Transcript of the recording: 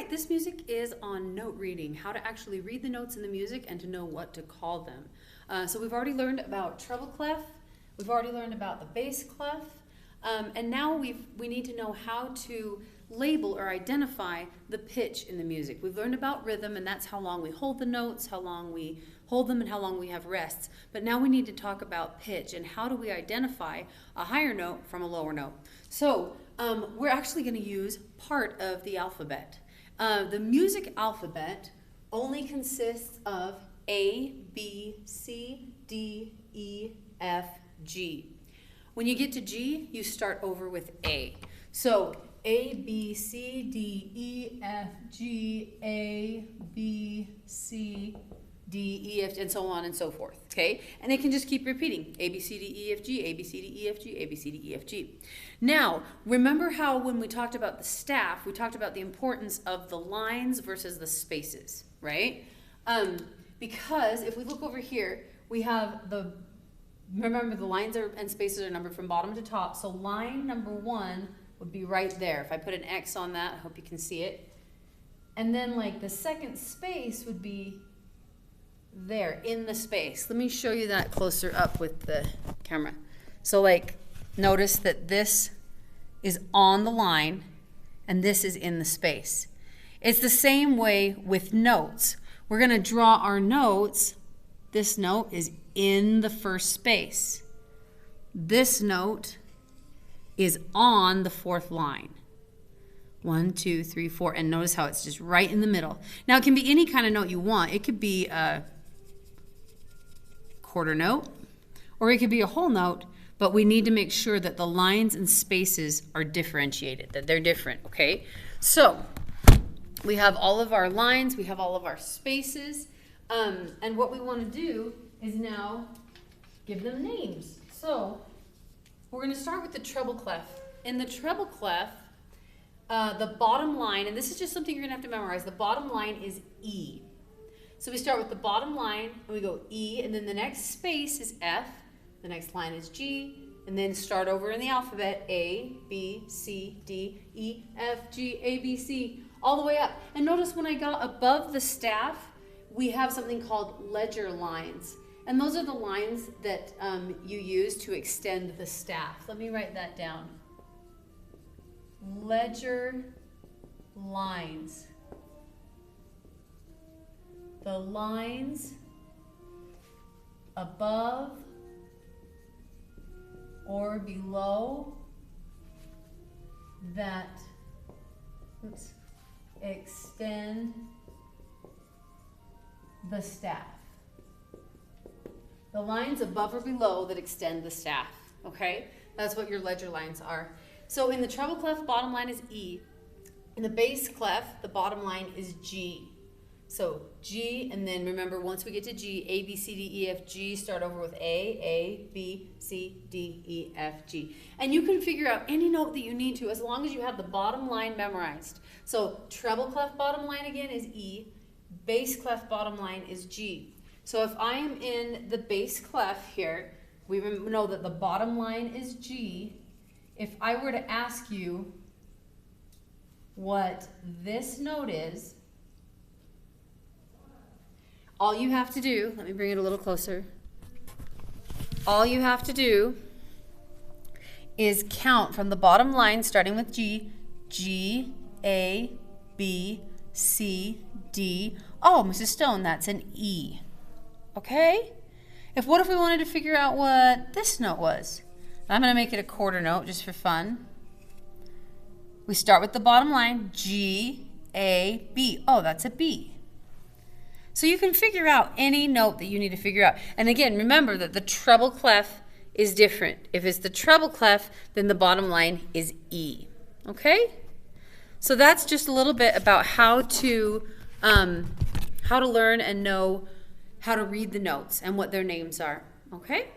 right, this music is on note reading, how to actually read the notes in the music and to know what to call them. So we've already learned about treble clef, we've already learned about the bass clef, and now we need to know how to label or identify the pitch in the music. We've learned about rhythm, and that's how long we hold the notes, how long we hold them, and how long we have rests. But now we need to talk about pitch and how do we identify a higher note from a lower note. So we're actually going to use part of the alphabet. The music alphabet only consists of A, B, C, D, E, F, G. When you get to G, you start over with A. So A, B, C, D, E, F, G, A, B, C, D, E, F, and so on and so forth, okay? And it can just keep repeating. A, B, C, D, E, F, G, A, B, C, D, E, F, G, A, B, C, D, E, F, G. Now, remember how when we talked about the staff, we talked about the importance of the lines versus the spaces, right? Because if we look over here, we have remember the lines and spaces are numbered from bottom to top, so line number 1 would be right there. If I put an X on that, I hope you can see it. And then like the second space would be there in the space. Let me show you that closer up with the camera. So like notice that this is on the line and this is in the space. It's the same way with notes. We're going to draw our notes. This note is in the first space. This note is on the fourth line. 1, 2, 3, 4, and notice how it's just right in the middle. Now it can be any kind of note you want. It could be a quarter note, or it could be a whole note, but we need to make sure that the lines and spaces are differentiated, that they're different, okay? So we have all of our lines, we have all of our spaces, and what we want to do is now give them names. So we're going to start with the treble clef. In the treble clef, the bottom line, and this is just something you're going to have to memorize, the bottom line is E. So we start with the bottom line, and we go E, and then the next space is F, the next line is G, and then start over in the alphabet, A, B, C, D, E, F, G, A, B, C, all the way up. And notice when I got above the staff, we have something called ledger lines. And those are the lines that you use to extend the staff. Let me write that down. Ledger lines. The lines above or below that extend the staff. The lines above or below that extend the staff, okay? That's what your ledger lines are. So in the treble clef, bottom line is E. In the bass clef, the bottom line is G. So G, and then remember, once we get to G, A, B, C, D, E, F, G, start over with A, B, C, D, E, F, G. And you can figure out any note that you need to as long as you have the bottom line memorized. So treble clef bottom line again is E, bass clef bottom line is G. So if I am in the bass clef here, we know that the bottom line is G. If I were to ask you what this note is, all you have to do, let me bring it a little closer. All you have to do is count from the bottom line, starting with G, G, A, B, C, D. Oh, Mrs. Stone, that's an E. Okay? What if we wanted to figure out what this note was? I'm going to make it a quarter note just for fun. We start with the bottom line, G, A, B. Oh, that's a B. So you can figure out any note that you need to figure out. And again, remember that the treble clef is different. If it's the treble clef, then the bottom line is E. Okay? So that's just a little bit about how to learn and know how to read the notes and what their names are. Okay?